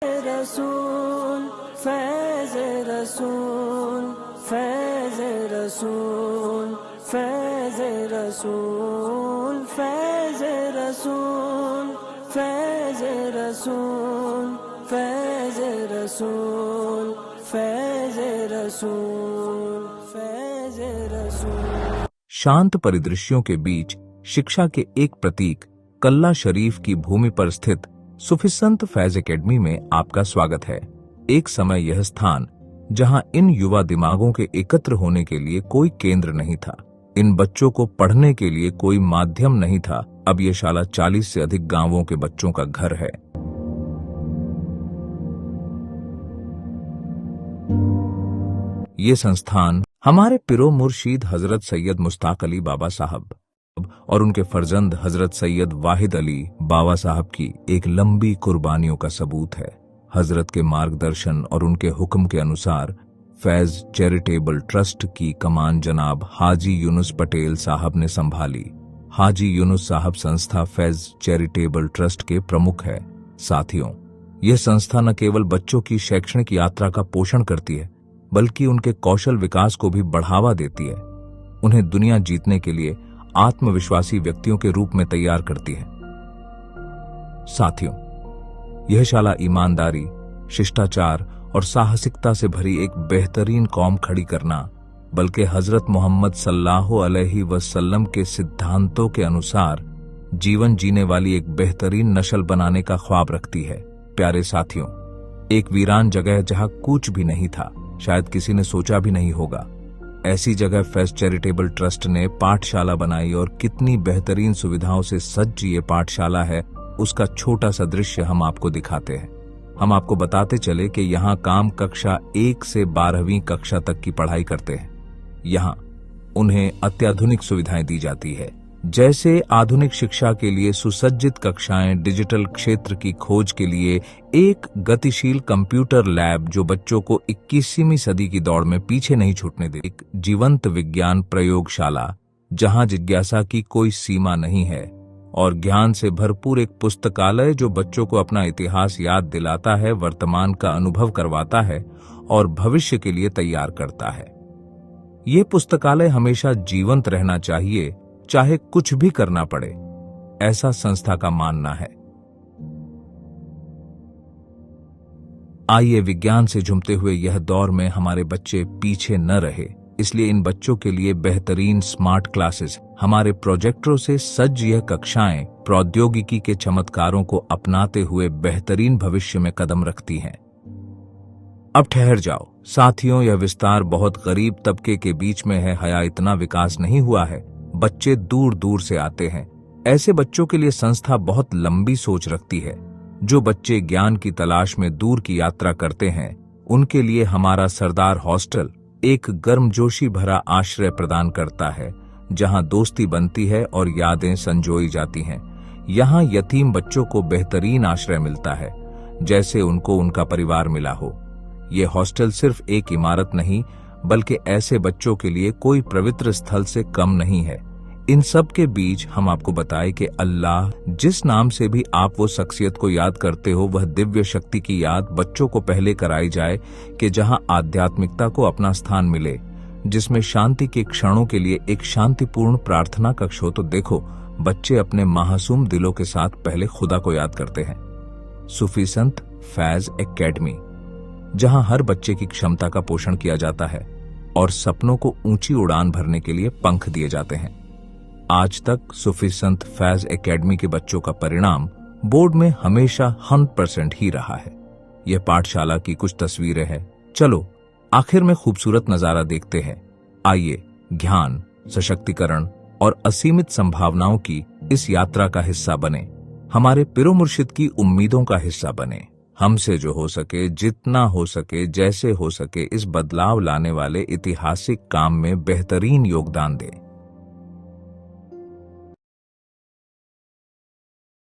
रसूल फैज़ रसूल फैज़ रसूल फैज़ रसूल फैज़ रसूल फैज़ रसूल फैज़ रसूल फैज़ रसूल फैज़ रसूल। शांत परिदृश्यों के बीच शिक्षा के एक प्रतीक कल्ला शरीफ की भूमि पर स्थित सूफी संत फैज एकेडमी में आपका स्वागत है। एक समय यह स्थान जहां इन युवा दिमागों के एकत्र होने के लिए कोई केंद्र नहीं था, इन बच्चों को पढ़ने के लिए कोई माध्यम नहीं था, अब यह शाला 40 से अधिक गांवों के बच्चों का घर है। ये संस्थान हमारे पिरो मुर्शीद हजरत सैयद मुश्ताक अली बाबा साहब और उनके फर्जंद हजरत सैयद वाहिद अली बाबा साहब की एक लंबी कुर्बानियों का सबूत है। हजरत के मार्गदर्शन और उनके हुक्म के अनुसार फैज चैरिटेबल ट्रस्ट की कमान जनाब हाजी यूनुस पटेल साहब ने संभाली। हाजी यूनुस साहब संस्था फैज चैरिटेबल ट्रस्ट के प्रमुख है। साथियों, यह संस्था न केवल बच्चों की शैक्षणिक यात्रा का पोषण करती है, बल्कि उनके कौशल विकास को भी बढ़ावा देती है, उन्हें दुनिया जीतने के लिए आत्मविश्वासी व्यक्तियों के रूप में तैयार करती है। साथियों, यह शाला ईमानदारी, शिष्टाचार और साहसिकता से भरी एक बेहतरीन कौम खड़ी करना, बल्कि हजरत मोहम्मद सल्लल्लाहु अलैहि वसल्लम के सिद्धांतों के अनुसार जीवन जीने वाली एक बेहतरीन नस्ल बनाने का ख्वाब रखती है। प्यारे साथियों, एक वीरान जगह जहां कुछ भी नहीं था, शायद किसी ने सोचा भी नहीं होगा, ऐसी जगह फैज चैरिटेबल ट्रस्ट ने पाठशाला बनाई और कितनी बेहतरीन सुविधाओं से सज्ज ये पाठशाला है, उसका छोटा सा दृश्य हम आपको दिखाते हैं। हम आपको बताते चले कि यहाँ काम कक्षा 1 से 12वीं कक्षा तक की पढ़ाई करते हैं। यहाँ उन्हें अत्याधुनिक सुविधाएं दी जाती है, जैसे आधुनिक शिक्षा के लिए सुसज्जित कक्षाएं, डिजिटल क्षेत्र की खोज के लिए एक गतिशील कंप्यूटर लैब जो बच्चों को 21वीं सदी की दौड़ में पीछे नहीं छूटने दे, एक जीवंत विज्ञान प्रयोगशाला जहां जिज्ञासा की कोई सीमा नहीं है, और ज्ञान से भरपूर एक पुस्तकालय जो बच्चों को अपना इतिहास याद दिलाता है, वर्तमान का अनुभव करवाता है और भविष्य के लिए तैयार करता है। ये पुस्तकालय हमेशा जीवंत रहना चाहिए, चाहे कुछ भी करना पड़े, ऐसा संस्था का मानना है। आइए विज्ञान से झूमते हुए यह दौर में हमारे बच्चे पीछे न रहे, इसलिए इन बच्चों के लिए बेहतरीन स्मार्ट क्लासेस, हमारे प्रोजेक्टरों से सज्ज यह कक्षाएं प्रौद्योगिकी के चमत्कारों को अपनाते हुए बेहतरीन भविष्य में कदम रखती हैं। अब ठहर जाओ साथियों, यह विस्तार बहुत गरीब तबके के बीच में है, हया इतना विकास नहीं हुआ है, बच्चे दूर दूर से आते हैं। ऐसे बच्चों के लिए संस्था बहुत लंबी सोच रखती है। जो बच्चे ज्ञान की तलाश में दूर की यात्रा करते हैं, उनके लिए हमारा सरदार हॉस्टल एक गर्मजोशी भरा आश्रय प्रदान करता है, जहां दोस्ती बनती है और यादें संजोई जाती हैं। यहाँ यतीम बच्चों को बेहतरीन आश्रय मिलता है, जैसे उनको उनका परिवार मिला हो। ये हॉस्टल सिर्फ एक इमारत नहीं, बल्कि ऐसे बच्चों के लिए कोई पवित्र स्थल से कम नहीं है। इन सब के बीच हम आपको बताएं कि अल्लाह, जिस नाम से भी आप वो शख्सियत को याद करते हो, वह दिव्य शक्ति की याद बच्चों को पहले कराई जाए कि जहां आध्यात्मिकता को अपना स्थान मिले, जिसमें शांति के क्षणों के लिए एक शांतिपूर्ण प्रार्थना कक्ष हो। तो देखो, बच्चे अपने मासूम दिलों के साथ पहले खुदा को याद करते हैं। सूफी संत फैज एकेडमी, जहां हर बच्चे की क्षमता का पोषण किया जाता है और सपनों को ऊंची उड़ान भरने के लिए पंख दिए जाते हैं। आज तक सूफी संत फैज एकेडमी के बच्चों का परिणाम बोर्ड में हमेशा 100% ही रहा है। यह पाठशाला की कुछ तस्वीरें हैं। चलो आखिर में खूबसूरत नजारा देखते हैं। आइए ज्ञान, सशक्तिकरण और असीमित संभावनाओं की इस यात्रा का हिस्सा बने, हमारे पिरो मुर्शिद की उम्मीदों का हिस्सा बने। हमसे जो हो सके, जितना हो सके, जैसे हो सके, इस बदलाव लाने वाले ऐतिहासिक काम में बेहतरीन योगदान दें।